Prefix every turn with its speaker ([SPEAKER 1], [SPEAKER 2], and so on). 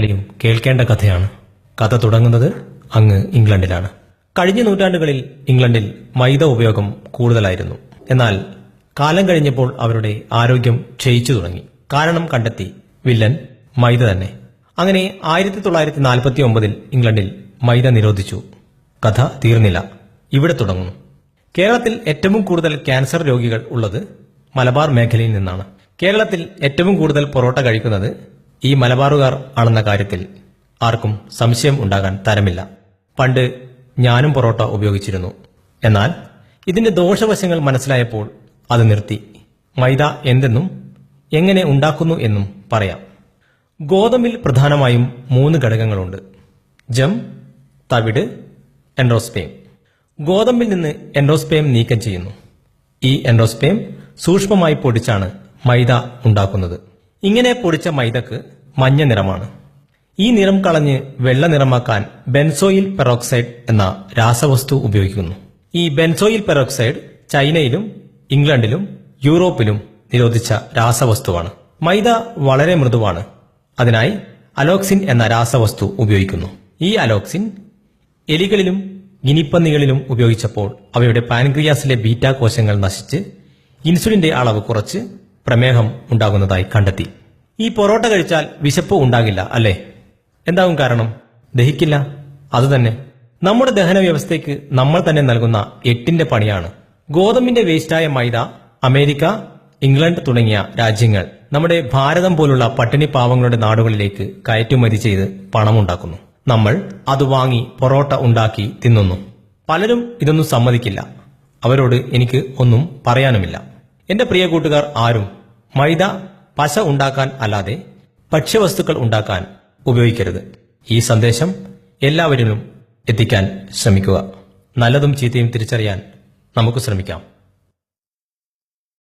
[SPEAKER 1] മലയാളിയും കേൾക്കേണ്ട കഥയാണ്. കഥ തുടങ്ങുന്നത് അങ്ങ് ഇംഗ്ലണ്ടിലാണ്. കഴിഞ്ഞ നൂറ്റാണ്ടുകളിൽ ഇംഗ്ലണ്ടിൽ മൈദ ഉപയോഗം കൂടുതലായിരുന്നു. എന്നാൽ കാലം കഴിഞ്ഞപ്പോൾ അവരുടെ ആരോഗ്യം ക്ഷയിച്ചു തുടങ്ങി. കാരണം കണ്ടെത്തി. വില്ലൻ മൈദ തന്നെ. അങ്ങനെ 1949 ഇംഗ്ലണ്ടിൽ മൈദ നിരോധിച്ചു. കഥ തീർന്നില്ല, ഇവിടെ തുടങ്ങുന്നു. കേരളത്തിൽ ഏറ്റവും കൂടുതൽ ക്യാൻസർ രോഗികൾ ഉള്ളത് മലബാർ മേഖലയിൽ നിന്നാണ്. കേരളത്തിൽ ഏറ്റവും കൂടുതൽ പൊറോട്ട കഴിക്കുന്നത് ഈ മലബാറുകാർ ആണെന്ന കാര്യത്തിൽ ആർക്കും സംശയം ഉണ്ടാകാൻ തരമില്ല. പണ്ട് ഞാനും പൊറോട്ട ഉപയോഗിച്ചിരുന്നു. എന്നാൽ ഇതിന്റെ ദോഷവശങ്ങൾ മനസ്സിലായപ്പോൾ അത് നിർത്തി. മൈദ എന്തെന്നും എങ്ങനെ ഉണ്ടാക്കുന്നു എന്നും പറയാം. ഗോതമ്പിൽ പ്രധാനമായും 3 ഘടകങ്ങളുണ്ട്: ജം, തവിട്, എൻഡോസ്പേം. ഗോതമ്പിൽ നിന്ന് എൻഡോസ്പേം നീക്കം ചെയ്യുന്നു. ഈ എൻഡോസ്പേം സൂക്ഷ്മമായി പൊടിച്ചാണ് മൈദ ഉണ്ടാക്കുന്നത്. ഇങ്ങനെ പൊടിച്ച മൈദക്ക് മഞ്ഞ നിറമാണ്. ഈ നിറം കളഞ്ഞ് വെള്ള നിറമാക്കാൻ ബെൻസോയിൽ പെറോക്സൈഡ് എന്ന രാസവസ്തു ഉപയോഗിക്കുന്നു. ഈ ബെൻസോയിൽ പെറോക്സൈഡ് ചൈനയിലും ഇംഗ്ലണ്ടിലും യൂറോപ്പിലും നിരോധിച്ച രാസവസ്തുവാണ്. മൈദ വളരെ മൃദുവാണ്. അതിനായി അലോക്സിൻ എന്ന രാസവസ്തു ഉപയോഗിക്കുന്നു. ഈ അലോക്സിൻ എലികളിലും ഗിനിപ്പന്നികളിലും ഉപയോഗിച്ചപ്പോൾ അവയുടെ പാൻക്രിയാസിലെ ബീറ്റാ കോശങ്ങൾ നശിച്ച് ഇൻസുലിന്റെ അളവ് കുറച്ച് പ്രമേഹം ഉണ്ടാകുന്നതായി കണ്ടെത്തി. ഈ പൊറോട്ട കഴിച്ചാൽ വിശപ്പ് ഉണ്ടാകില്ല അല്ലേ? എന്താകും കാരണം? ദഹിക്കില്ല. അതുതന്നെ നമ്മുടെ ദഹന വ്യവസ്ഥയ്ക്ക് നമ്മൾ തന്നെ നൽകുന്ന 8ന്റെ പണിയാണ്. ഗോതമ്പിന്റെ വേസ്റ്റായ മൈദ അമേരിക്ക, ഇംഗ്ലണ്ട് തുടങ്ങിയ രാജ്യങ്ങൾ നമ്മുടെ ഭാരതം പോലുള്ള പട്ടിണി പാവങ്ങളുടെ നാടുകളിലേക്ക് കയറ്റുമതി ചെയ്ത് പണമുണ്ടാക്കുന്നു. നമ്മൾ അത് വാങ്ങി പൊറോട്ട ഉണ്ടാക്കി തിന്നുന്നു. പലരും ഇതൊന്നും സമ്മതിക്കില്ല. അവരോട് എനിക്ക് ഒന്നും പറയാനുമില്ല. എന്റെ പ്രിയ കൂട്ടുകാർ ആരും മൈദ പശ ഉണ്ടാക്കാൻ അല്ലാതെ ഭക്ഷ്യവസ്തുക്കൾ ഉണ്ടാക്കാൻ ഉപയോഗിക്കരുത്. ഈ സന്ദേശം എല്ലാവരിലും എത്തിക്കാൻ ശ്രമിക്കുക. നല്ലതും ചീത്തയും തിരിച്ചറിയാൻ നമുക്ക് ശ്രമിക്കാം.